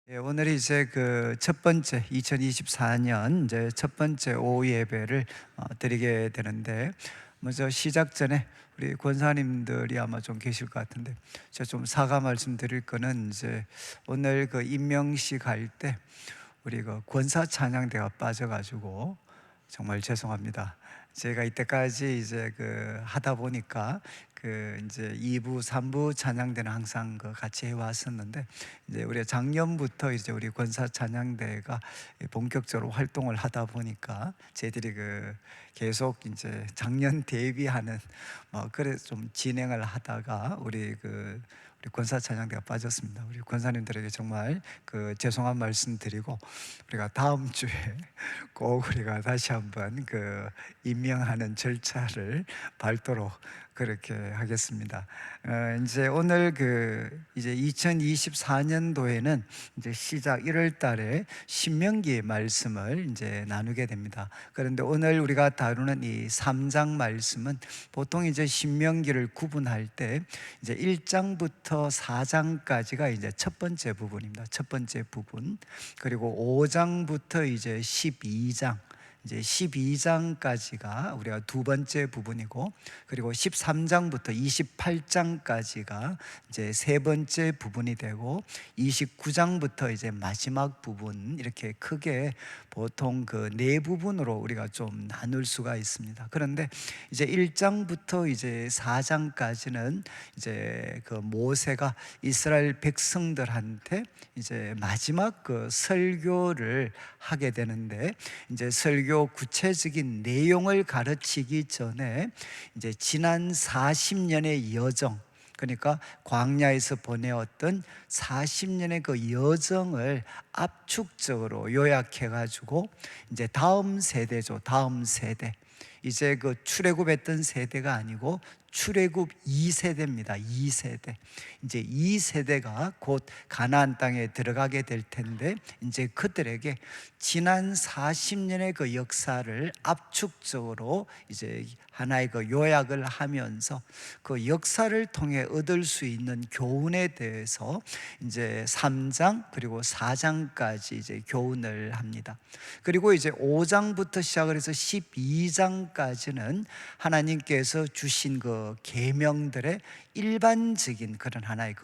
예, 오늘이 이제 그 첫 번째 2024년 이제 첫 번째 오후 예배를 드리게 되는데, 먼저 시작 전에 우리 권사님들이 아마 좀 계실 것 같은데, 제가 좀 사과 말씀 드릴 거는, 이제 오늘 그 임명식 할 때 우리 그 권사 찬양대가 빠져가지고 정말 죄송합니다. 제가 이때까지 이제 그 하다 보니까 그 이제 2부, 3부 찬양대는 항상 그 같이 해왔었는데, 이제 우리 작년부터 이제 우리 권사 찬양대가 본격적으로 활동을 하다 보니까 저희들이 그 계속 이제 작년 대비하는 뭐 그래 좀 진행을 하다가 우리 권사 찬양대가 빠졌습니다. 우리 권사님들에게 정말 그 죄송한 말씀 드리고, 우리가 다음 주에 꼭 우리가 다시 한번 그 임명하는 절차를 밟도록 그렇게 하겠습니다. 이제 오늘 이제 2024년도에는 이제 시작 1월 달에 신명기 말씀을 이제 나누게 됩니다. 그런데 오늘 우리가 다루는 이 3장 말씀은, 보통 이제 신명기를 구분할 때 이제 1장부터 4장까지가 이제 첫 번째 부분입니다. 첫 번째 부분. 그리고 5장부터 이제 12장, 이제 12장까지가 우리가 두 번째 부분이고, 그리고 13장부터 28장까지가 이제 세 번째 부분이 되고, 29장부터 이제 마지막 부분, 이렇게 크게 보통 그 네 부분으로 우리가 좀 나눌 수가 있습니다. 그런데 이제 1장부터 이제 4장까지는 이제 그 모세가 이스라엘 백성들한테 이제 마지막 그 설교를 하게 되는데, 이제 설교 구체적인 내용을 가르치기 전에 이제 지난 40년의 여정, 그러니까 광야에서 보내었던 40년의 그 여정을 압축적으로 요약해 가지고, 이제 다음 세대죠. 다음 세대. 이제 그 출애굽했던 세대가 아니고 출애굽 2세대입니다. 2세대. 이제 2세대가 곧 가나안 땅에 들어가게 될 텐데, 이제 그들에게 지난 40년의 그 역사를 압축적으로 이제 하나의 그 요약을 하면서 그 역사를 통해 얻을 수 있는 교훈에 대해서 이제 3장 그리고 4장까지 이제 교훈을 합니다. 그리고 이제 5장부터 시작을 해서 12장까지는 하나님께서 주신 그 계명들의 일반적인 그런 하나의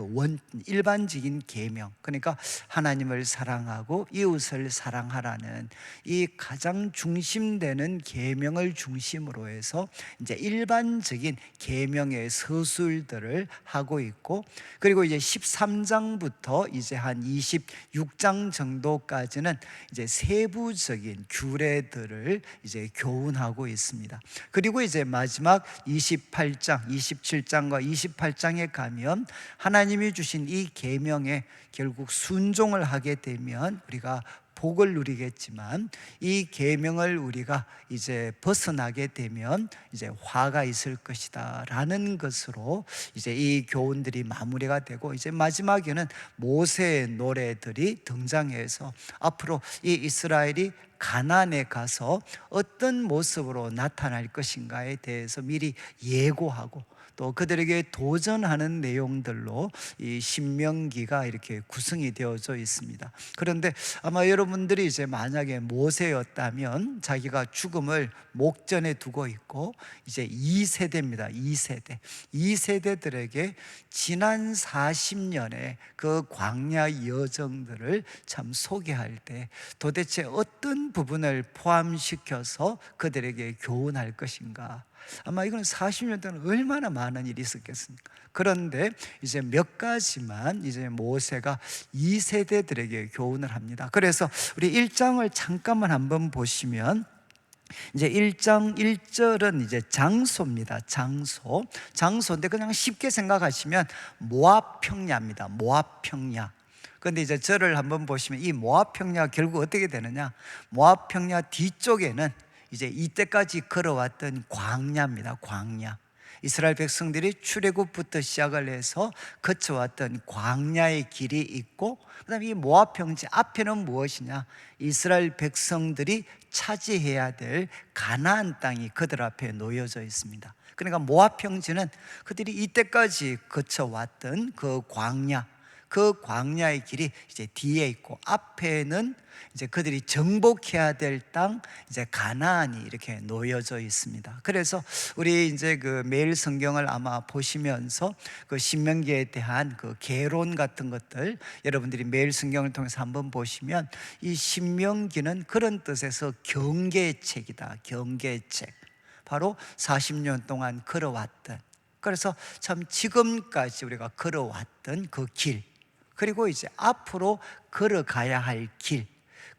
일반적인 계명, 그러니까 하나님을 사랑하고 이웃을 사랑하라는 이 가장 중심되는 계명을 중심으로 해서 이제 일반적인 계명의 서술들을 하고 있고, 그리고 이제 13장부터 이제 한 26장 정도까지는 이제 세부적인 규례들을 이제 교훈하고 있습니다. 그리고 이제 마지막 28장, 27장과 28장에 가면 하나님이 주신 이 계명에 결국 순종을 하게 되면 우리가 복을 누리겠지만, 이 계명을 우리가 이제 벗어나게 되면 이제 화가 있을 것이다 라는 것으로 이제 이 교훈들이 마무리가 되고, 이제 마지막에는 모세의 노래들이 등장해서 앞으로 이 이스라엘이 가나안에 가서 어떤 모습으로 나타날 것인가에 대해서 미리 예고하고, 또 그들에게 도전하는 내용들로 이 신명기가 이렇게 구성이 되어져 있습니다. 그런데 아마 여러분들이 이제 만약에 모세였다면 자기가 죽음을 목전에 두고 있고, 이제 2세대입니다. 2세대. 2세대들에게 지난 40년의 그 광야 여정들을 참 소개할 때 도대체 어떤 부분을 포함시켜서 그들에게 교훈할 것인가? 아마 이건 40년 동안 얼마나 많은 일이 있었겠습니까? 그런데 이제 몇 가지만 이제 모세가 2세대들에게 교훈을 합니다. 그래서 우리 1장을 잠깐만 한번 보시면, 이제 1장 1절은 이제 장소입니다. 장소인데 그냥 쉽게 생각하시면 모압 평야입니다. 모압 평야. 그런데 이제 절을 한번 보시면 이 모압 평야가 결국 어떻게 되느냐? 모압 평야 뒤쪽에는 이제 이때까지 걸어왔던 광야입니다. 광야. 이스라엘 백성들이 출애굽부터 시작을 해서 거쳐왔던 광야의 길이 있고, 그다음에 이 모압 평지 앞에는 무엇이냐? 이스라엘 백성들이 차지해야 될 가나안 땅이 그들 앞에 놓여져 있습니다. 그러니까 모압 평지는 그들이 이때까지 거쳐왔던 그 광야, 그 광야의 길이 이제 뒤에 있고, 앞에는 이제 그들이 정복해야 될 땅, 이제 가나안이 이렇게 놓여져 있습니다. 그래서 우리 이제 그 매일 성경을 아마 보시면서 그 신명기에 대한 그 개론 같은 것들 여러분들이 매일 성경을 통해서 한번 보시면, 이 신명기는 그런 뜻에서 경계책이다. 경계책. 바로 40년 동안 걸어왔던, 그래서 참 지금까지 우리가 걸어왔던 그 길, 그리고 이제 앞으로 걸어가야 할 길,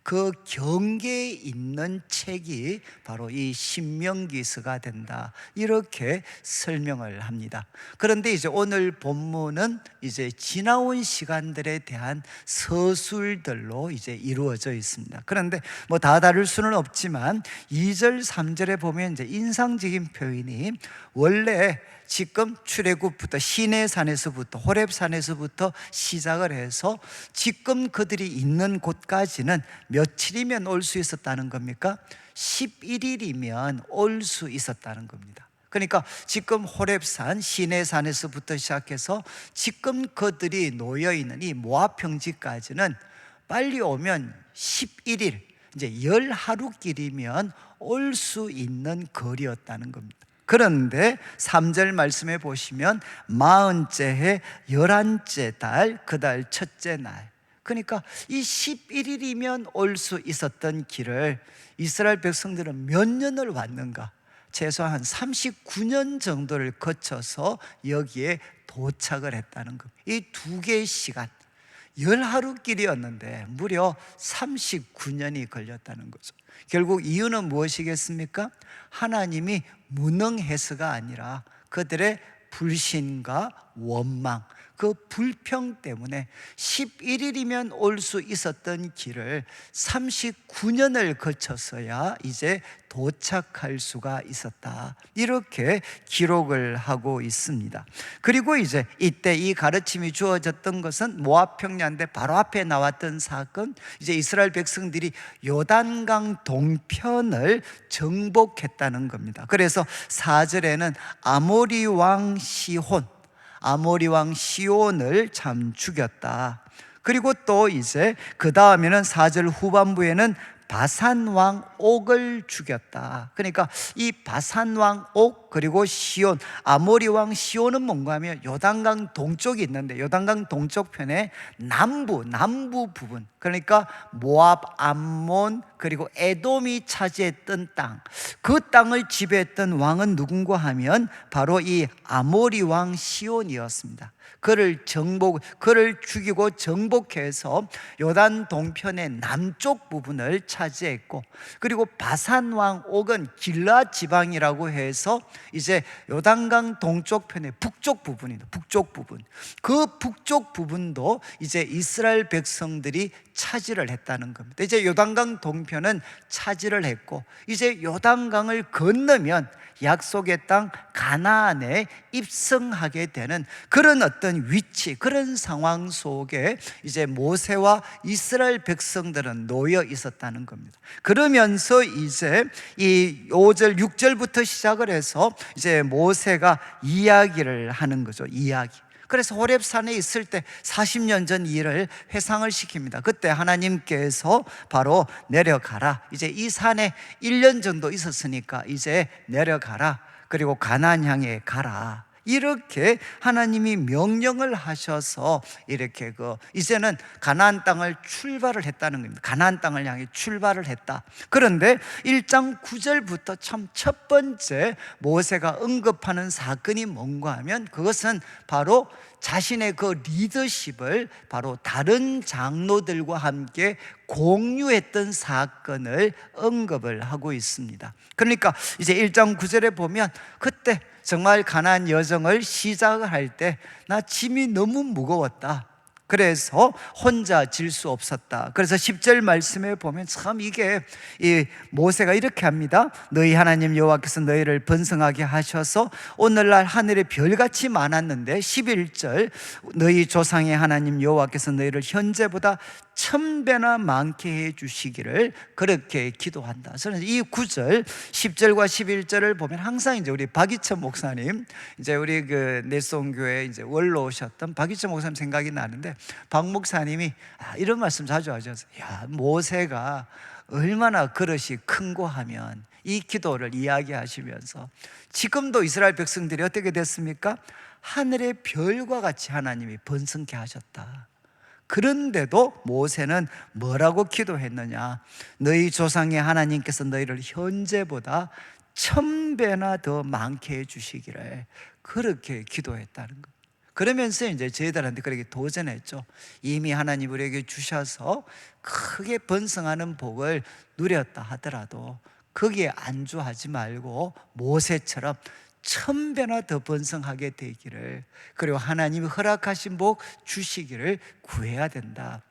그 경계에 있는 책이 바로 이 신명기서가 된다, 이렇게 설명을 합니다. 그런데 이제 오늘 본문은 이제 지나온 시간들에 대한 서술들로 이제 이루어져 있습니다. 그런데 뭐 다 다룰 수는 없지만 2절 3절에 보면 이제 인상적인 표현이, 원래 지금 출애굽부터 시내산에서부터 호렙산에서부터 시작을 해서 지금 그들이 있는 곳까지는 며칠이면 올 수 있었다는 겁니까? 11일이면 올 수 있었다는 겁니다. 그러니까 지금 호렙산 시내산에서부터 시작해서 지금 그들이 놓여있는 이 모압 평지까지는 빨리 오면 11일, 이제 10하루길이면 올 수 있는 거리였다는 겁니다. 그런데 3절 말씀에 보시면 40째 해 11째 달, 그 달 첫째 날, 그러니까 이 11일이면 올 수 있었던 길을 이스라엘 백성들은 몇 년을 왔는가? 최소한 39년 정도를 거쳐서 여기에 도착을 했다는 것. 이 두 개의 시간, 10하루 길이었는데 무려 39년이 걸렸다는 거죠. 결국 이유는 무엇이겠습니까? 하나님이 무능해서가 아니라 그들의 불신과 원망, 그 불평 때문에 11일이면 올 수 있었던 길을 39년을 거쳐서야 이제 도착할 수가 있었다, 이렇게 기록을 하고 있습니다. 그리고 이제 이때 이 가르침이 주어졌던 것은 모압 평야인데, 바로 앞에 나왔던 사건, 이제 이스라엘 백성들이 요단강 동편을 정복했다는 겁니다. 그래서 4절에는 아모리 왕 시혼, 아모리 왕 시온을 참 죽였다. 그리고 또 이제 그 다음에는 4절 후반부에는 바산 왕 옥을 죽였다. 그러니까 이 바산 왕 옥, 그리고 시온, 아모리 왕 시온은 뭔가 하면 요단강 동쪽이 있는데, 요단강 동쪽 편에 남부 부분, 그러니까 모압, 암몬, 그리고 에돔이 차지했던 땅, 그 땅을 지배했던 왕은 누군가 하면 바로 이 아모리 왕 시온이었습니다. 그를 죽이고 정복해서 요단 동편의 남쪽 부분을 차지했고, 그리고 바산 왕 옥은 길라 지방이라고 해서 이제 요단강 동쪽 편의 북쪽 부분입니다. 북쪽 부분, 그 북쪽 부분도 이제 이스라엘 백성들이 차지를 했다는 겁니다. 이제 요단강 동편은 차지를 했고, 이제 요단강을 건너면 약속의 땅 가나안에 입성하게 되는 그런 어떤 위치, 그런 상황 속에 이제 모세와 이스라엘 백성들은 놓여 있었다는 겁니다. 그러면서 이제 이 5절 6절부터 시작을 해서 이제 모세가 이야기를 하는 거죠. 이야기. 그래서 호렙산에 있을 때 40년 전 일을 회상을 시킵니다. 그때 하나님께서 바로 내려가라, 이제 이 산에 1년 정도 있었으니까 이제 내려가라, 그리고 가나안 향해 가라, 이렇게 하나님이 명령을 하셔서 이렇게 이제는 가나안 땅을 출발을 했다는 겁니다. 가나안 땅을 향해 출발을 했다. 그런데 1장 9절부터 참 첫 번째 모세가 언급하는 사건이 뭔가 하면, 그것은 바로 자신의 그 리더십을 바로 다른 장로들과 함께 공유했던 사건을 언급을 하고 있습니다. 그러니까 이제 1장 9절에 보면, 그때 정말 가나안 여정을 시작을 할 때 나 짐이 너무 무거웠다, 그래서 혼자 질 수 없었다. 그래서 10절 말씀에 보면 참 이게 이 모세가 이렇게 합니다. 너희 하나님 여호와께서 너희를 번성하게 하셔서 오늘날 하늘의 별같이 많았는데, 11절 너희 조상의 하나님 여호와께서 너희를 현재보다 1000배나 많게 해 주시기를 그렇게 기도한다. 저는 이 9절, 10절과 11절을 보면 항상 이제 우리 박이천 목사님, 이제 우리 그 넷송교회 이제 원로 오셨던 박이천 목사님 생각이 나는데, 박 목사님이 이런 말씀 자주 하셨어요. 야, 모세가 얼마나 그릇이 큰고 하면, 이 기도를 이야기하시면서 지금도 이스라엘 백성들이 어떻게 됐습니까? 하늘의 별과 같이 하나님이 번성케 하셨다. 그런데도 모세는 뭐라고 기도했느냐? 너희 조상의 하나님께서 너희를 현재보다 1000배나 더 많게 해주시기를 그렇게 기도했다는 것. 그러면서 이제 저희들한테 그렇게 도전했죠. 이미 하나님 우리에게 주셔서 크게 번성하는 복을 누렸다 하더라도 거기에 안주하지 말고 모세처럼 1000배나 더 번성하게 되기를, 그리고 하나님이 허락하신 복 주시기를 구해야 된다.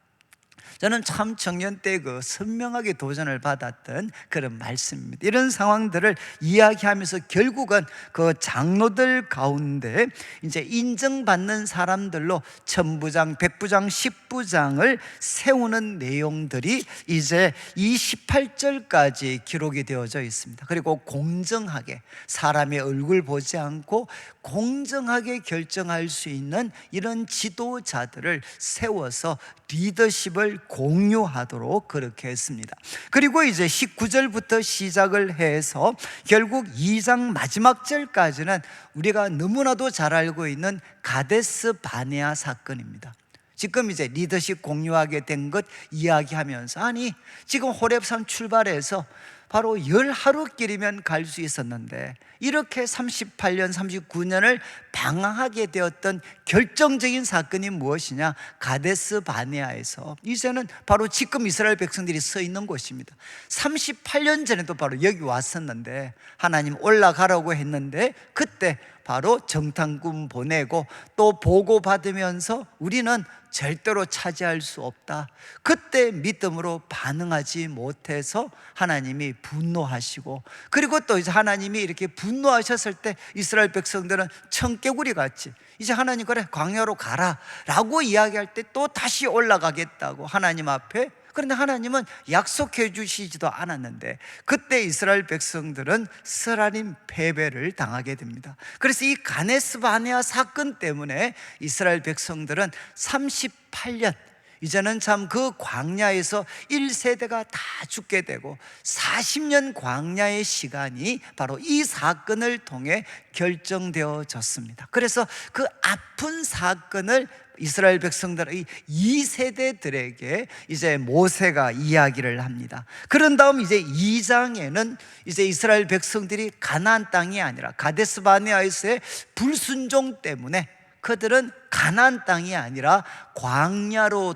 저는 참 청년 때 그 선명하게 도전을 받았던 그런 말씀입니다. 이런 상황들을 이야기하면서 결국은 그 장로들 가운데 이제 인정받는 사람들로 천부장, 백부장, 십부장을 세우는 내용들이 이제 28절까지 기록이 되어져 있습니다. 그리고 공정하게, 사람의 얼굴 보지 않고 공정하게 결정할 수 있는 이런 지도자들을 세워서 리더십을 공유하도록 그렇게 했습니다. 그리고 이제 19절부터 시작을 해서 결국 2장 마지막 절까지는 우리가 너무나도 잘 알고 있는 가데스 바네아 사건입니다. 지금 이제 리더십 공유하게 된 것 이야기하면서, 아니 지금 호렙산 출발해서 바로 10하루길이면 갈 수 있었는데 이렇게 38년, 39년을 방황하게 되었던 결정적인 사건이 무엇이냐? 가데스 바네아에서, 이제는 바로 지금 이스라엘 백성들이 서 있는 곳입니다. 38년 전에도 바로 여기 왔었는데 하나님 올라가라고 했는데 그때 바로 정탐꾼 보내고 또 보고받으면서 우리는 절대로 차지할 수 없다. 그때 믿음으로 반응하지 못해서 하나님이 분노하시고, 그리고 또 이제 하나님이 이렇게 분노하셨을 때 이스라엘 백성들은 청개구리 같이 이제 하나님 그래 광야로 가라 라고 이야기할 때 또 다시 올라가겠다고 하나님 앞에, 그런데 하나님은 약속해 주시지도 않았는데 그때 이스라엘 백성들은 쓰라린 패배를 당하게 됩니다. 그래서 이 가데스 바네아 사건 때문에 이스라엘 백성들은 38년, 이제는 참 그 광야에서 1세대가 다 죽게 되고 40년 광야의 시간이 바로 이 사건을 통해 결정되어졌습니다. 그래서 그 아픈 사건을 이스라엘 백성들의 2세대들에게 이제 모세가 이야기를 합니다. 그런 다음 이제 2장에는 이제 이스라엘 백성들이 가나안 땅이 아니라 가데스 바네아에서의 불순종 때문에 그들은 가나안 땅이 아니라 광야로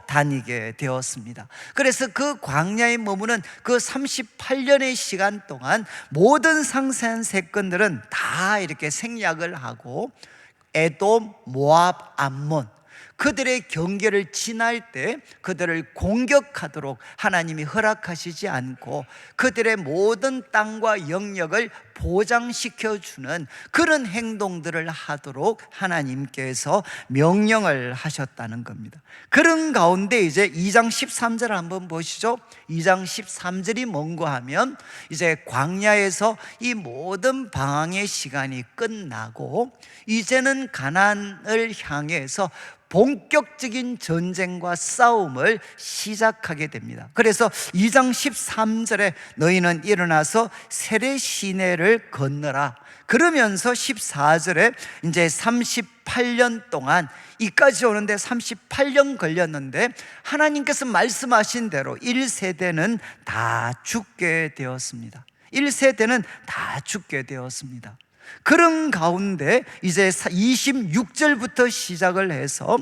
다니게 되었습니다. 그래서 그 광야에 머무는 그 38년의 시간 동안 모든 상세한 사건들은 다 이렇게 생략을 하고 에돔, 모압, 암몬, 그들의 경계를 지날 때 그들을 공격하도록 하나님이 허락하시지 않고 그들의 모든 땅과 영역을 보장시켜주는 그런 행동들을 하도록 하나님께서 명령을 하셨다는 겁니다. 그런 가운데 이제 2장 13절을 한번 보시죠. 2장 13절이 뭔가 하면 이제 광야에서 이 모든 방황의 시간이 끝나고 이제는 가나안을 향해서 본격적인 전쟁과 싸움을 시작하게 됩니다. 그래서 2장 13절에 너희는 일어나서 세례 시내를 건너라. 그러면서 14절에 이제 38년 동안 이까지 오는데 38년 걸렸는데 하나님께서 말씀하신 대로 1세대는 다 죽게 되었습니다. 1세대는 다 죽게 되었습니다. 그런 가운데 이제 26절부터 시작을 해서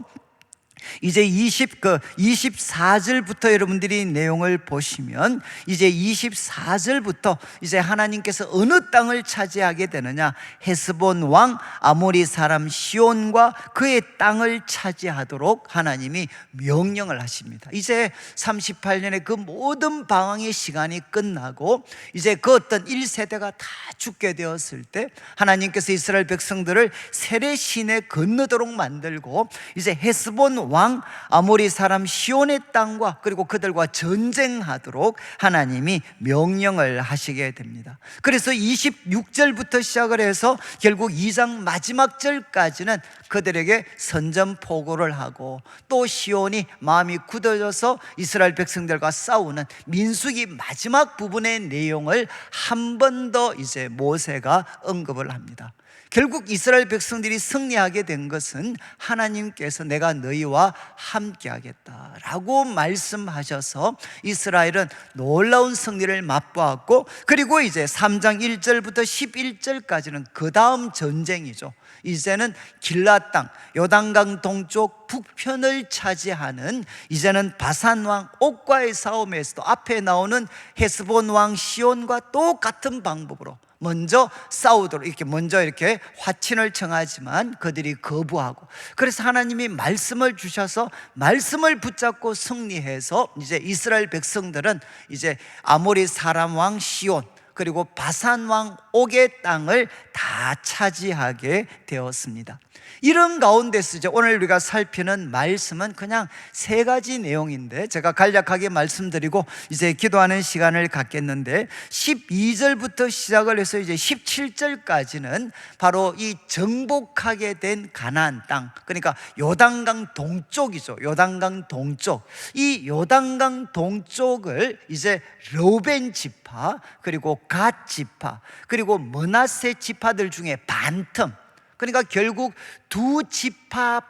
이제 24절부터 여러분들이 내용을 보시면 이제 24절부터 이제 하나님께서 어느 땅을 차지하게 되느냐, 헤스본 왕 아모리 사람 시온과 그의 땅을 차지하도록 하나님이 명령을 하십니다. 이제 38년의 그 모든 방황의 시간이 끝나고 이제 그 어떤 1세대가 다 죽게 되었을 때 하나님께서 이스라엘 백성들을 세례 시내 건너도록 만들고 이제 헤스본 왕 아모리 사람 시온의 땅과 그리고 그들과 전쟁하도록 하나님이 명령을 하시게 됩니다. 그래서 26절부터 시작을 해서 결국 2장 마지막 절까지는 그들에게 선전포고를 하고 또 시온이 마음이 굳어져서 이스라엘 백성들과 싸우는 민수기 마지막 부분의 내용을 한 번 더 이제 모세가 언급을 합니다. 결국 이스라엘 백성들이 승리하게 된 것은 하나님께서 내가 너희와 함께 하겠다라고 말씀하셔서 이스라엘은 놀라운 승리를 맛보았고, 그리고 이제 3장 1절부터 11절까지는 그 다음 전쟁이죠. 이제는 길라 땅, 요단강 동쪽 북편을 차지하는, 이제는 바산 왕 옥과의 싸움에서도 앞에 나오는 헤스본 왕 시온과 똑같은 방법으로 먼저 싸우도록 이렇게 화친을 청하지만 그들이 거부하고, 그래서 하나님이 말씀을 주셔서 말씀을 붙잡고 승리해서 이제 이스라엘 백성들은 이제 아모리 사람 왕 시온 그리고 바산 왕 옥의 땅을 다 차지하게 되었습니다. 이런 가운데서 이제 오늘 우리가 살피는 말씀은 그냥 세 가지 내용인데, 제가 간략하게 말씀드리고 이제 기도하는 시간을 갖겠는데, 12절부터 시작을 해서 이제 17절까지는 바로 이 정복하게 된 가나안 땅, 그러니까 요단강 동쪽이죠. 요단강 동쪽, 이 요단강 동쪽을 이제 르우벤 지파 그리고 갓 지파 그리고 므낫세 지파들 중에 반틈, 그러니까 결국 두 지파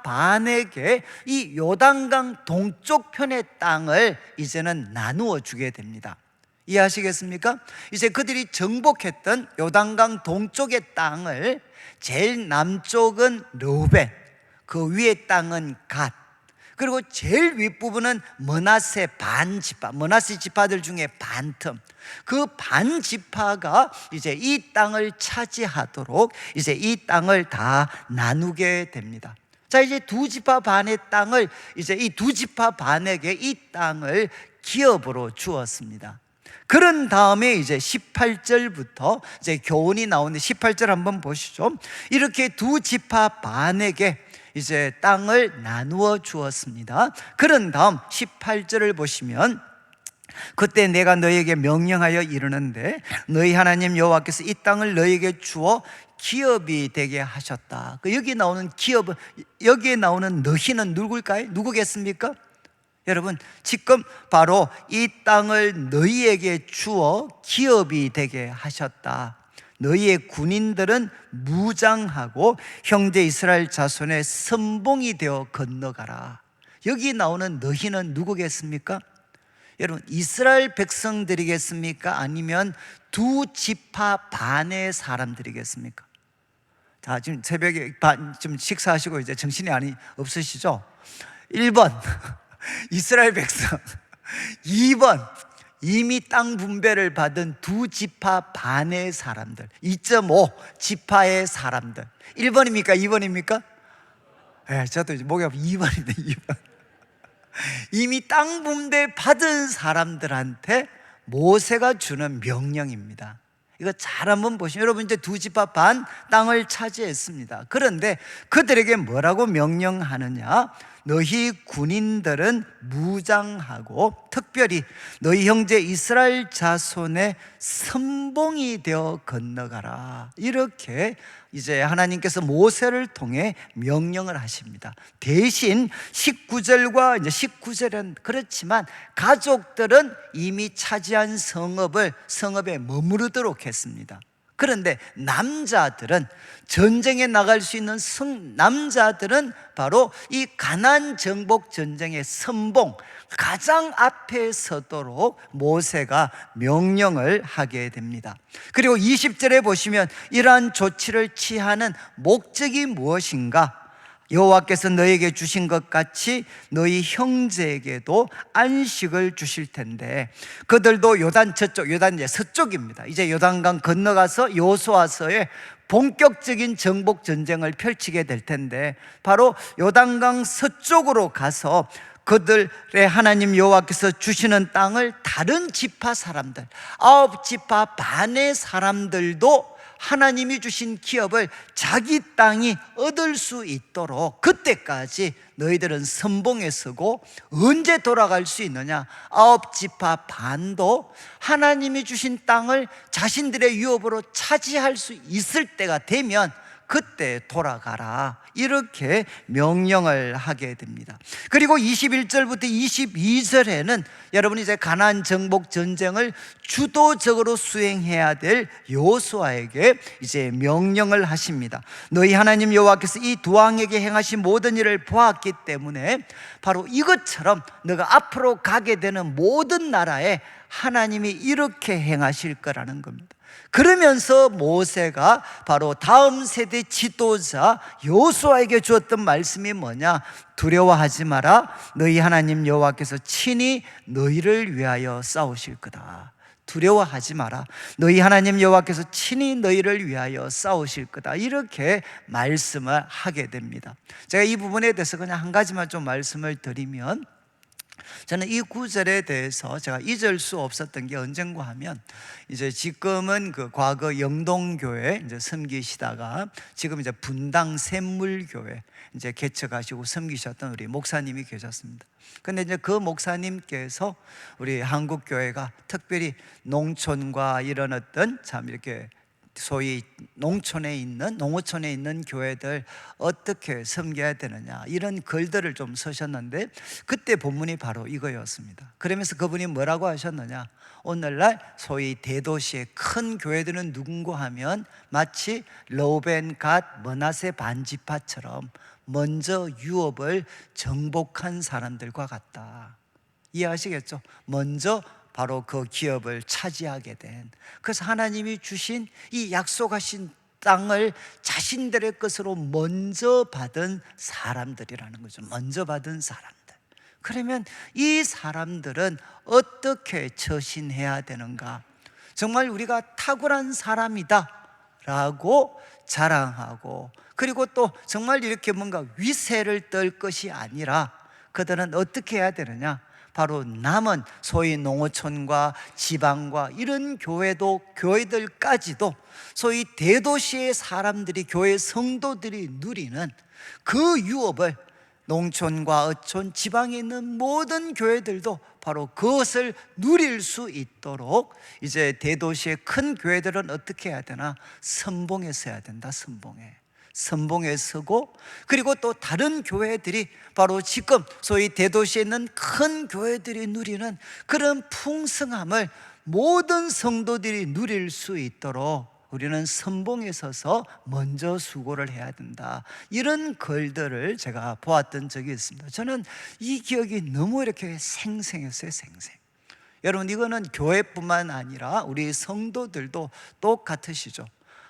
반에게 이 요단강 동쪽 편의 땅을 이제는 나누어 주게 됩니다. 이해하시겠습니까? 이제 그들이 정복했던 요단강 동쪽의 땅을, 제일 남쪽은 르우벤, 그 위의 땅은 갓, 그리고 제일 윗부분은 므낫세 반지파, 므낫세 지파들 중에 반틈, 그 반지파가 이제 이 땅을 차지하도록 이제 이 땅을 다 나누게 됩니다. 자, 이제 두 지파 반의 땅을, 이제 이 두 지파 반에게 이 땅을 기업으로 주었습니다. 그런 다음에 이제 18절부터 이제 교훈이 나오는데, 18절 한번 보시죠. 이렇게 두 지파 반에게 이제 땅을 나누어 주었습니다. 그런 다음 18절을 보시면, 그때 내가 너희에게 명령하여 이르는데 너희 하나님 여호와께서 이 땅을 너희에게 주어 기업이 되게 하셨다. 여기 나오는 기업, 여기에 나오는 너희는 누굴까요? 누구겠습니까? 여러분, 지금 바로 이 땅을 너희에게 주어 기업이 되게 하셨다. 너희의 군인들은 무장하고 형제 이스라엘 자손의 선봉이 되어 건너가라. 여기 나오는 너희는 누구겠습니까? 여러분, 이스라엘 백성들이겠습니까? 아니면 두 지파 반의 사람들이겠습니까? 자, 지금 새벽에 좀 식사하시고 이제 정신이 없으시죠? 1번 이스라엘 백성, 2번 이미 땅 분배를 받은 두 지파 반의 사람들, 2.5 지파의 사람들. 1번입니까? 2번입니까? 네, 저도 이제 목이 아파 2번인데 2번. 이미 땅 분배 받은 사람들한테 모세가 주는 명령입니다. 이거 잘 한번 보시면, 여러분 이제 두 지파 반 땅을 차지했습니다. 그런데 그들에게 뭐라고 명령하느냐? 너희 군인들은 무장하고 특별히 너희 형제 이스라엘 자손의 선봉이 되어 건너가라. 이렇게 이제 하나님께서 모세를 통해 명령을 하십니다. 대신 19절과 이제 19절은 그렇지만 가족들은 이미 차지한 성읍에 머무르도록 했습니다. 그런데 남자들은, 전쟁에 나갈 수 있는 남자들은 바로 이 가나안 정복 전쟁의 선봉, 가장 앞에 서도록 모세가 명령을 하게 됩니다. 그리고 20절에 보시면 이러한 조치를 취하는 목적이 무엇인가? 여호와께서 너에게 주신 것 같이 너희 형제에게도 안식을 주실 텐데, 그들도 요단 저쪽, 요단 이제 서쪽입니다. 이제 요단강 건너가서 여호수아서에 본격적인 정복 전쟁을 펼치게 될 텐데, 바로 요단강 서쪽으로 가서 그들의 하나님 여호와께서 주시는 땅을 다른 지파 사람들, 9지파 반의 사람들도 하나님이 주신 기업을 자기 땅이 얻을 수 있도록 그때까지 너희들은 선봉에 서고, 언제 돌아갈 수 있느냐? 아홉 지파 반도 하나님이 주신 땅을 자신들의 유업으로 차지할 수 있을 때가 되면 그때 돌아가라, 이렇게 명령을 하게 됩니다. 그리고 21절부터 22절에는 여러분이 이제 가나안 정복 전쟁을 주도적으로 수행해야 될 여호수아에게 이제 명령을 하십니다. 너희 하나님 여호와께서 이 두 왕에게 행하신 모든 일을 보았기 때문에 바로 이것처럼 너가 앞으로 가게 되는 모든 나라에 하나님이 이렇게 행하실 거라는 겁니다. 그러면서 모세가 바로 다음 세대 지도자 여호수아에게 주었던 말씀이 뭐냐? 두려워하지 마라. 너희 하나님 여호와께서 친히 너희를 위하여 싸우실 거다. 두려워하지 마라. 너희 하나님 여호와께서 친히 너희를 위하여 싸우실 거다. 이렇게 말씀을 하게 됩니다. 제가 이 부분에 대해서 그냥 한 가지만 좀 말씀을 드리면, 저는 이 구절에 대해서 제가 잊을 수 없었던 게 언젠가 하면, 이제 지금은 그 과거 영동교회 이제 섬기시다가 지금 이제 분당 샘물교회 이제 개척하시고 섬기셨던 우리 목사님이 계셨습니다. 근데 이제 그 목사님께서 우리 한국교회가 특별히 농촌과 이런 어떤 참 이렇게 소위 농촌에 있는, 농어촌에 있는 교회들 어떻게 섬겨야 되느냐, 이런 글들을 좀 쓰셨는데, 그때 본문이 바로 이거였습니다. 그러면서 그분이 뭐라고 하셨느냐? 오늘날 소위 대도시의 큰 교회들은 누군가 하면 마치 르우벤, 갓, 므낫세 반지파처럼 먼저 유업을 정복한 사람들과 같다. 이해하시겠죠? 먼저 바로 그 기업을 차지하게 된, 그래서 하나님이 주신 이 약속하신 땅을 자신들의 것으로 먼저 받은 사람들이라는 거죠. 먼저 받은 사람들. 그러면 이 사람들은 어떻게 처신해야 되는가? 정말 우리가 탁월한 사람이다 라고 자랑하고, 그리고 또 정말 이렇게 뭔가 위세를 떨 것이 아니라 그들은 어떻게 해야 되느냐? 바로 남은 소위 농어촌과 지방과 이런 교회들까지도 소위 대도시의 사람들이, 교회 성도들이 누리는 그 유업을 농촌과 어촌, 지방에 있는 모든 교회들도 바로 그것을 누릴 수 있도록 이제 대도시의 큰 교회들은 어떻게 해야 되나? 선봉에 서야 된다. 선봉에 서고, 그리고 또 다른 교회들이 바로 지금 소위 대도시에 있는 큰 교회들이 누리는 그런 풍성함을 모든 성도들이 누릴 수 있도록 우리는 선봉에 서서 먼저 수고를 해야 된다. 이런 글들을 제가 보았던 적이 있습니다. 저는 이 기억이 너무 이렇게 생생했어요. 여러분, 이거는 교회뿐만 아니라 우리 성도들도 똑같으시죠.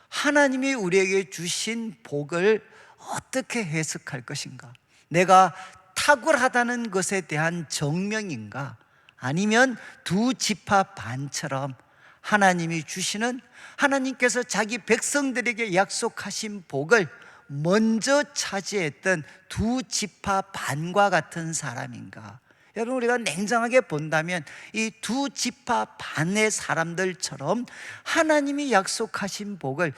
하나님이 우리에게 주신 복을 어떻게 해석할 것인가? 내가 탁월하다는 것에 대한 정명인가? 아니면 두 지파 반처럼 하나님이 주시는, 하나님께서 자기 백성들에게 약속하신 복을 먼저 차지했던 두 지파 반과 같은 사람인가? 여러분, 우리가 냉정하게 본다면 이 두 지파 반의 사람들처럼 하나님이 약속하신 복을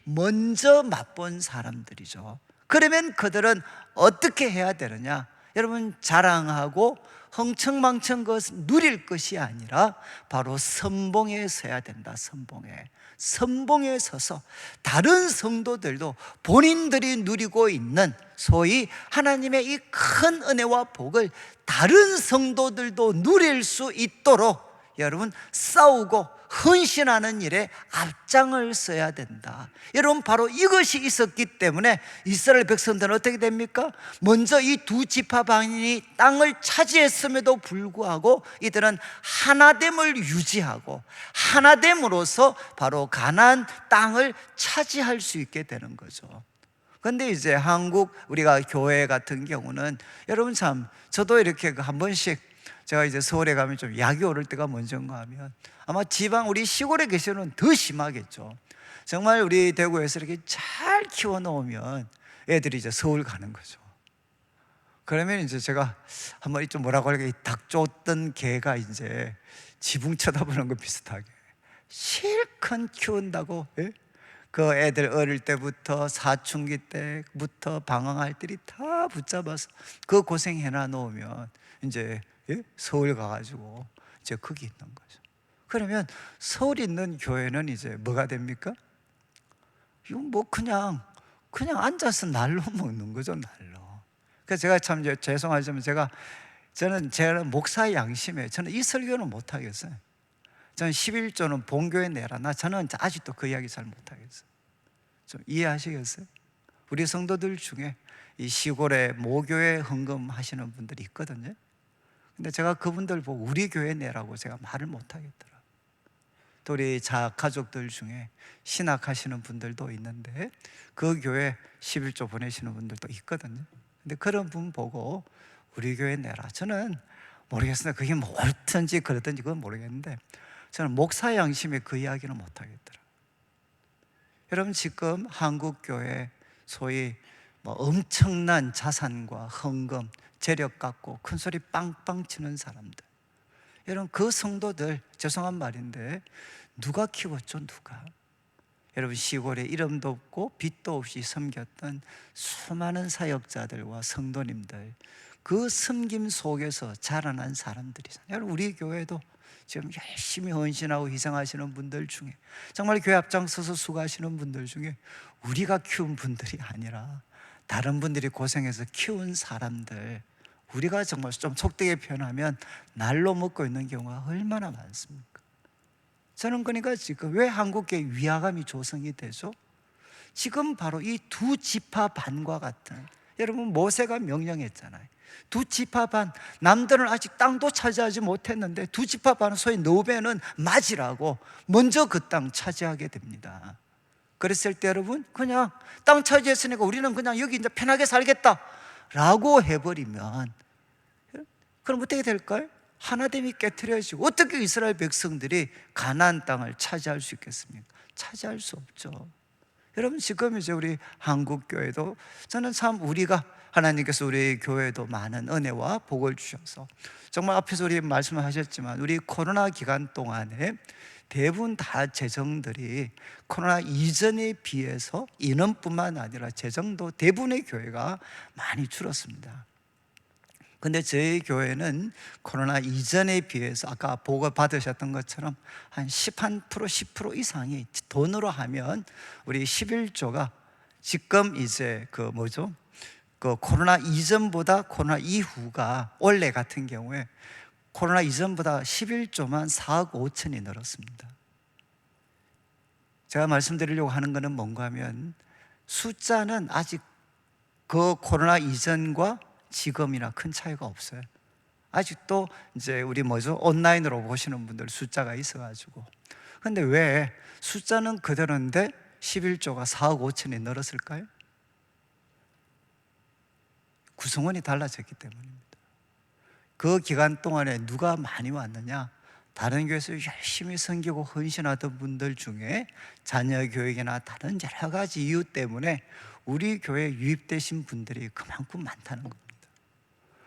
먼저 맛본 사람들이죠. 그러면 그들은 어떻게 해야 되느냐? 여러분, 자랑하고 흥청망청 누릴 것이 아니라 바로 선봉에 서야 된다. 선봉에 서서 다른 성도들도 본인들이 누리고 있는 소위 하나님의 이 큰 은혜와 복을 다른 성도들도 누릴 수 있도록 여러분, 싸우고 헌신하는 일에 앞장을 서야 된다. 여러분, 바로 이것이 있었기 때문에 이스라엘 백성들은 어떻게 됩니까? 먼저 이 두 지파 반이 땅을 차지했음에도 불구하고 이들은 하나됨을 유지하고 하나됨으로써 바로 가나안 땅을 차지할 수 있게 되는 거죠. 그런데 이제 한국 우리가 교회 같은 경우는 여러분, 참 저도 이렇게 한 번씩 제가 이제 서울에 가면 좀 약이 오를 때가 먼저인가 하면 아마 지방 우리 시골에 계시는 더 심하겠죠. 정말 우리 대구에서 이렇게 잘 키워놓으면 애들이 이제 서울 가는 거죠. 그러면 이제 제가 한번 좀 뭐라고 할까, 닭 쫓던 개가 이제 지붕 쳐다보는 거 비슷하게 실컷 키운다고, 예? 그 애들 어릴 때부터 사춘기 때부터 방황할 때리 다 붙잡아서 그 고생해놔 놓으면 이제, 예? 서울 가가지고 이제 거기 있는 거죠. 그러면 서울 있는 교회는 이제 뭐가 됩니까? 이건 뭐 그냥 앉아서 날로 먹는 거죠, 날로. 그래서 제가 참 이제 죄송하지만 저는 제가 목사의 양심에 저는 이 설교는 못 하겠어요. 저는 11조는 본교에 내라. 저는 아직도 그 이야기 잘 못 하겠어요. 좀 이해하시겠어요? 우리 성도들 중에 이 시골에 모교회 헌금하시는 분들이 있거든요. 근데 제가 그분들 보고 우리 교회 내라고 제가 말을 못 하겠더라고요. 또 우리 가족들 중에 신학하시는 분들도 있는데 그 교회 11조 보내시는 분들도 있거든요. 근데 그런 분 보고 우리 교회 내라. 저는 모르겠어요. 그게 뭐 옳든지 그렇든지 그건 모르겠는데 저는 목사 양심에 그 이야기는 못 하겠더라고요. 여러분, 지금 한국 교회 소위 뭐 엄청난 자산과 헌금, 재력 갖고 큰 소리 빵빵 치는 사람들, 여러분 그 성도들, 죄송한 말인데 누가 키웠죠? 누가? 여러분, 시골에 이름도 없고 빚도 없이 섬겼던 수많은 사역자들과 성도님들, 그 섬김 속에서 자라난 사람들이잖아요. 여러분, 우리 교회도 지금 열심히 헌신하고 희생하시는 분들 중에, 정말 교회 앞장서서 수고하시는 분들 중에 우리가 키운 분들이 아니라 다른 분들이 고생해서 키운 사람들, 우리가 정말 좀 속되게 표현하면 날로 먹고 있는 경우가 얼마나 많습니까? 저는 그러니까 지금 왜 한국교회 위화감이 조성이 되죠? 지금 바로 이 두 지파 반과 같은, 여러분 모세가 명령했잖아요. 두 지파 반, 남들은 아직 땅도 차지하지 못했는데 두 지파 반은 소위 노베는 맞이라고 먼저 그 땅 차지하게 됩니다. 그랬을 때 여러분, 그냥 땅 차지했으니까 우리는 그냥 여기 이제 편하게 살겠다 라고 해버리면 그럼 어떻게 될까요? 하나됨이 깨트려지고 어떻게 이스라엘 백성들이 가나안 땅을 차지할 수 있겠습니까? 차지할 수 없죠. 여러분, 지금 이제 우리 한국 교회도 저는 참 우리가 하나님께서 우리 교회도 많은 은혜와 복을 주셔서 정말 앞에서 우리 말씀하셨지만 우리 코로나 기간 동안에 대부분 다 재정들이 코로나 이전에 비해서 인원뿐만 아니라 재정도 대부분의 교회가 많이 줄었습니다. 근데 저희 교회는 코로나 이전에 비해서 아까 보고 받으셨던 것처럼 한 10% 이상이 돈으로 하면 우리 11조가 지금 이제 그 코로나 이전보다 코로나 이후가 올해 같은 경우에 코로나 이전보다 11조만 4억 5천이 늘었습니다. 제가 말씀드리려고 하는 것은 뭔가 하면 숫자는 아직 그 코로나 이전과 지금이나 큰 차이가 없어요. 아직도 이제 우리 온라인으로 보시는 분들 숫자가 있어가지고. 근데 왜 숫자는 그대로인데 11조가 4억 5천이 늘었을까요? 구성원이 달라졌기 때문입니다. 그 기간 동안에 누가 많이 왔느냐? 다른 교회에서 열심히 섬기고 헌신하던 분들 중에 자녀 교육이나 다른 여러 가지 이유 때문에 우리 교회에 유입되신 분들이 그만큼 많다는 겁니다.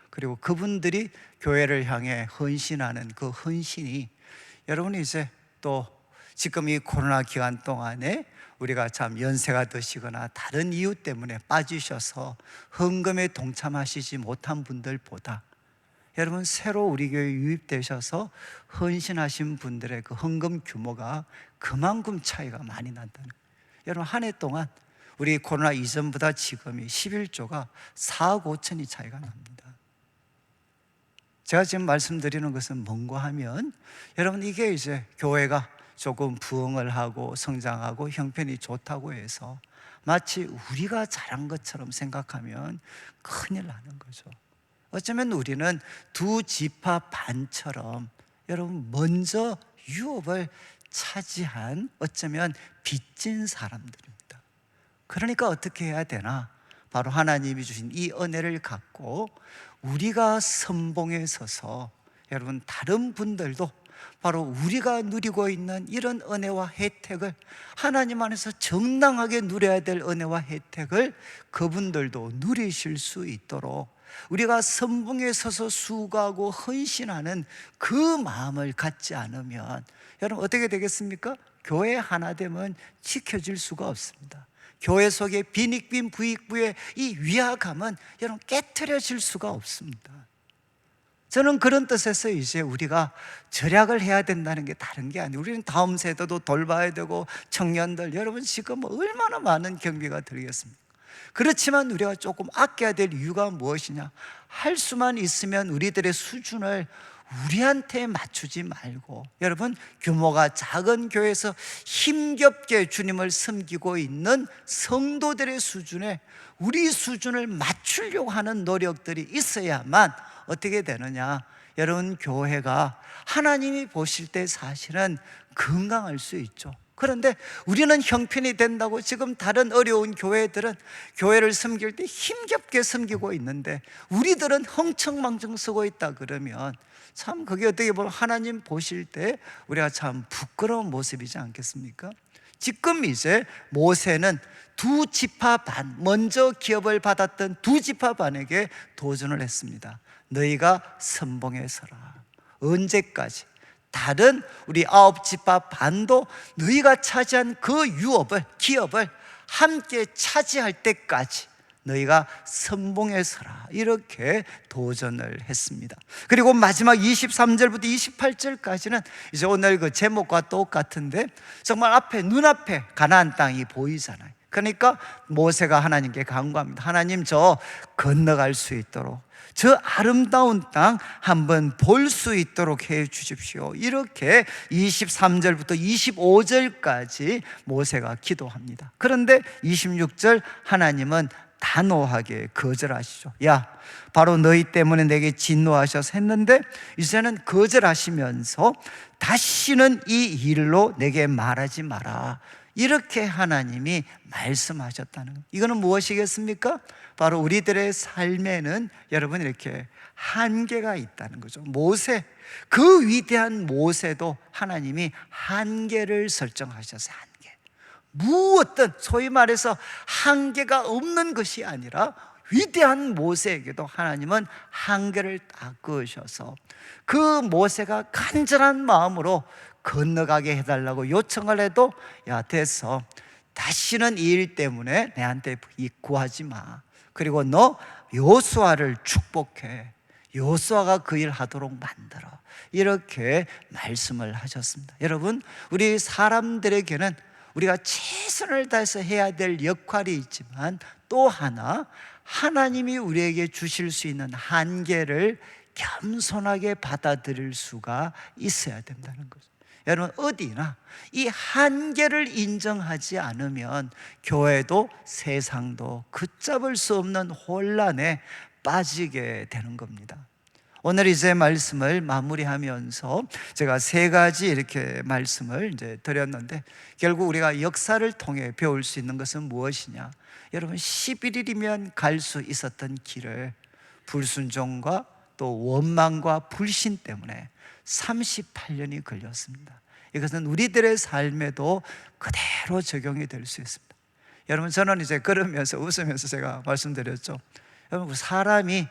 그리고 그분들이 교회를 향해 헌신하는 그 헌신이, 여러분이 이제 또 지금 이 코로나 기간 동안에 우리가 참 연세가 드시거나 다른 이유 때문에 빠지셔서 헌금에 동참하시지 못한 분들보다 여러분 새로 우리 교회에 유입되셔서 헌신하신 분들의 그 헌금 규모가 그만큼 차이가 많이 난다는 거예요. 여러분, 한 해 동안 우리 코로나 이전보다 지금이 11조가 4억 5천이 차이가 납니다. 제가 지금 말씀드리는 것은 뭔가 하면 여러분, 이게 이제 교회가 조금 부흥을 하고 성장하고 형편이 좋다고 해서 마치 우리가 잘한 것처럼 생각하면 큰일 나는 거죠. 어쩌면 우리는 두 지파 반처럼 여러분 먼저 유업을 차지한, 어쩌면 빚진 사람들입니다. 그러니까 어떻게 해야 되나? 바로 하나님이 주신 이 은혜를 갖고 우리가 선봉에 서서 여러분 다른 분들도 바로 우리가 누리고 있는 이런 은혜와 혜택을, 하나님 안에서 정당하게 누려야 될 은혜와 혜택을 그분들도 누리실 수 있도록 우리가 선봉에 서서 수고하고 헌신하는 그 마음을 갖지 않으면 여러분 어떻게 되겠습니까? 교회 하나 되면 지켜질 수가 없습니다. 교회 속의 빈익빈 부익부의 이 위화감은 여러분 깨트려질 수가 없습니다. 저는 그런 뜻에서 이제 우리가 절약을 해야 된다는 게 다른 게 아니에요. 우리는 다음 세대도 돌봐야 되고, 청년들 여러분 지금 얼마나 많은 경비가 들겠습니까? 그렇지만 우리가 조금 아껴야 될 이유가 무엇이냐? 할 수만 있으면 우리들의 수준을 우리한테 맞추지 말고, 여러분 규모가 작은 교회에서 힘겹게 주님을 섬기고 있는 성도들의 수준에 우리 수준을 맞추려고 하는 노력들이 있어야만 어떻게 되느냐? 여러분 교회가 하나님이 보실 때 사실은 건강할 수 있죠. 그런데 우리는 형편이 된다고 지금 다른 어려운 교회들은 교회를 섬길 때 힘겹게 섬기고 있는데 우리들은 흥청망청 쓰고 있다 그러면 참 그게 어떻게 보면 하나님 보실 때 우리가 참 부끄러운 모습이지 않겠습니까? 지금 이제 모세는 두 지파 반, 먼저 기업을 받았던 두 지파 반에게 도전을 했습니다. 너희가 선봉에 서라. 언제까지? 다른 우리 9지파 반도 너희가 차지한 그 유업을, 기업을 함께 차지할 때까지 너희가 선봉에 서라. 이렇게 도전을 했습니다. 그리고 마지막 23절부터 28절까지는 이제 오늘 그 제목과 똑같은데 정말 앞에, 눈앞에 가나안 땅이 보이잖아요. 그러니까 모세가 하나님께 간구합니다. 하나님, 저 건너갈 수 있도록, 저 아름다운 땅 한번 볼 수 있도록 해 주십시오. 이렇게 23절부터 25절까지 모세가 기도합니다. 그런데 26절 하나님은 단호하게 거절하시죠. 야, 바로 너희 때문에 내게 진노하셔서 했는데 이제는 거절하시면서 다시는 이 일로 내게 말하지 마라. 이렇게 하나님이 말씀하셨다는 것. 이거는 무엇이겠습니까? 바로 우리들의 삶에는 여러분 이렇게 한계가 있다는 거죠. 모세, 그 위대한 모세도 하나님이 한계를 설정하셨어요. 한계. 무엇든 소위 말해서 한계가 없는 것이 아니라 위대한 모세에게도 하나님은 한계를 딱 그으셔서 그 모세가 간절한 마음으로 건너가게 해달라고 요청을 해도 야, 됐어, 다시는 이 일 때문에 내한테 구하지 마. 그리고 너 요수아를 축복해. 요수아가 그 일 하도록 만들어. 이렇게 말씀을 하셨습니다. 여러분, 우리 사람들에게는 우리가 최선을 다해서 해야 될 역할이 있지만 또 하나 하나님이 우리에게 주실 수 있는 한계를 겸손하게 받아들일 수가 있어야 된다는 거죠. 여러분, 어디나 이 한계를 인정하지 않으면 교회도 세상도 걷잡을 수 없는 혼란에 빠지게 되는 겁니다. 오늘 이제 말씀을 마무리하면서 제가 세 가지 이렇게 말씀을 이제 드렸는데, 결국 우리가 역사를 통해 배울 수 있는 것은 무엇이냐? 여러분, 11일이면 갈 수 있었던 길을 불순종과 또 원망과 불신 때문에 38년이 걸렸습니다. 이것은 우리들의 삶에도 그대로 적용이 될 수 있습니다. 여러분, 저는 이제 그러면서 웃으면서 제가 말씀드렸죠. 여러분, 사람이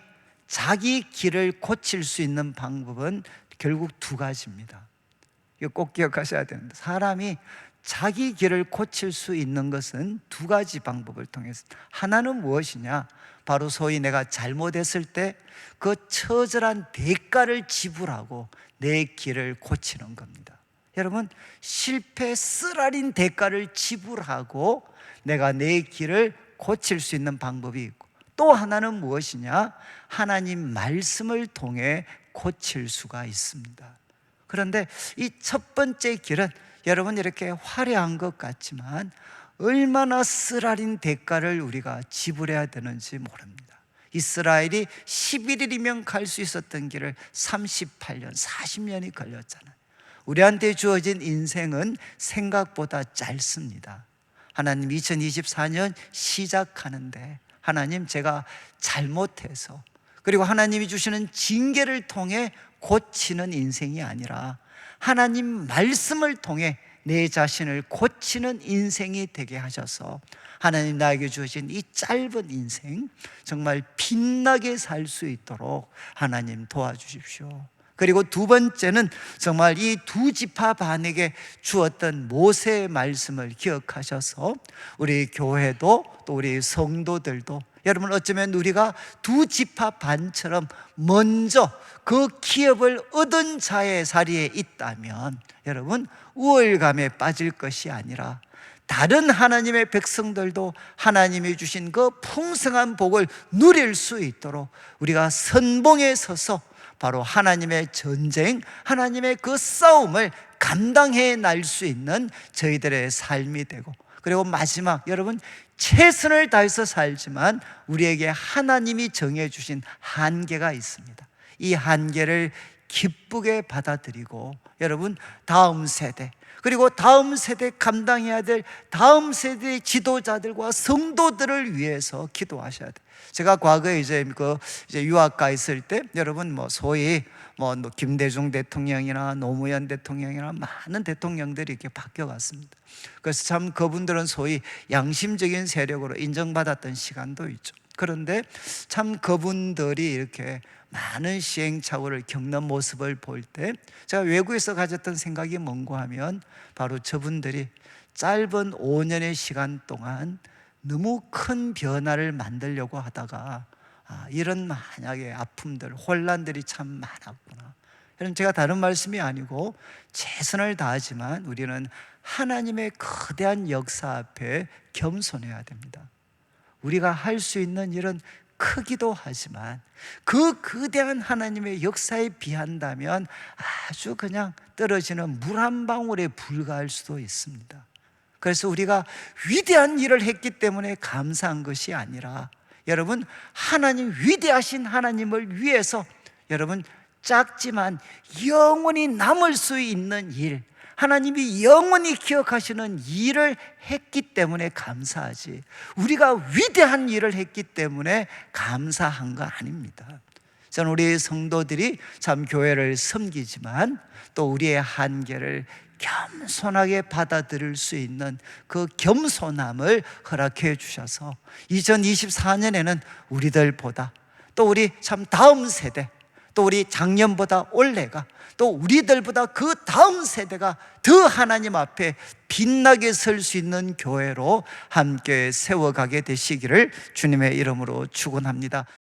자기 길을 고칠 수 있는 방법은 결국 두 가지입니다. 이거 꼭 기억하셔야 됩니다. 사람이 자기 길을 고칠 수 있는 것은 두 가지 방법을 통해서, 하나는 무엇이냐? 바로 소위 내가 잘못했을 때 그 처절한 대가를 지불하고 내 길을 고치는 겁니다. 여러분, 실패 쓰라린 대가를 지불하고 내가 내 길을 고칠 수 있는 방법이 있고, 또 하나는 무엇이냐? 하나님 말씀을 통해 고칠 수가 있습니다. 그런데 이 첫 번째 길은 여러분 이렇게 화려한 것 같지만 얼마나 쓰라린 대가를 우리가 지불해야 되는지 모릅니다. 이스라엘이 11일이면 갈 수 있었던 길을 38년, 40년이 걸렸잖아요. 우리한테 주어진 인생은 생각보다 짧습니다. 하나님, 2024년 시작하는데 하나님, 제가 잘못해서, 그리고 하나님이 주시는 징계를 통해 고치는 인생이 아니라 하나님 말씀을 통해 내 자신을 고치는 인생이 되게 하셔서 하나님 나에게 주신 이 짧은 인생 정말 빛나게 살 수 있도록 하나님 도와주십시오. 그리고 두 번째는 정말 이 두 지파 반에게 주었던 모세의 말씀을 기억하셔서 우리 교회도 또 우리 성도들도, 여러분 어쩌면 우리가 두 지파 반처럼 먼저 그 기업을 얻은 자의 자리에 있다면 여러분 우월감에 빠질 것이 아니라 다른 하나님의 백성들도 하나님이 주신 그 풍성한 복을 누릴 수 있도록 우리가 선봉에 서서 바로 하나님의 전쟁, 하나님의 그 싸움을 감당해 날 수 있는 저희들의 삶이 되고, 그리고 마지막 여러분 최선을 다해서 살지만 우리에게 하나님이 정해주신 한계가 있습니다. 이 한계를 기쁘게 받아들이고 여러분 다음 세대, 그리고 다음 세대 감당해야 될 다음 세대의 지도자들과 성도들을 위해서 기도하셔야 돼요. 제가 과거에 이제 유학 가 있을 때 여러분 소위 김대중 대통령이나 노무현 대통령이나 많은 대통령들이 이렇게 바뀌어갔습니다. 그래서 참 그분들은 소위 양심적인 세력으로 인정받았던 시간도 있죠. 그런데 참 그분들이 이렇게 많은 시행착오를 겪는 모습을 볼 때 제가 외국에서 가졌던 생각이 뭔가 하면 바로 저분들이 짧은 5년의 시간 동안 너무 큰 변화를 만들려고 하다가 이런 만약의 아픔들, 혼란들이 참 많았구나. 여러분 제가 다른 말씀이 아니고 최선을 다하지만 우리는 하나님의 거대한 역사 앞에 겸손해야 됩니다. 우리가 할 수 있는 일은 크기도 하지만 그 거대한 하나님의 역사에 비한다면 아주 그냥 떨어지는 물 한 방울에 불과할 수도 있습니다. 그래서 우리가 위대한 일을 했기 때문에 감사한 것이 아니라 여러분 하나님, 위대하신 하나님을 위해서 여러분 작지만 영원히 남을 수 있는 일, 하나님이 영원히 기억하시는 일을 했기 때문에 감사하지, 우리가 위대한 일을 했기 때문에 감사한 거 아닙니다. 저는 우리 성도들이 참 교회를 섬기지만 또 우리의 한계를 겸손하게 받아들일 수 있는 그 겸손함을 허락해 주셔서 2024년에는 우리들보다 또 우리 참 다음 세대, 또 우리 작년보다 올해가, 또 우리들보다 그 다음 세대가 더 하나님 앞에 빛나게 설 수 있는 교회로 함께 세워가게 되시기를 주님의 이름으로 축원합니다.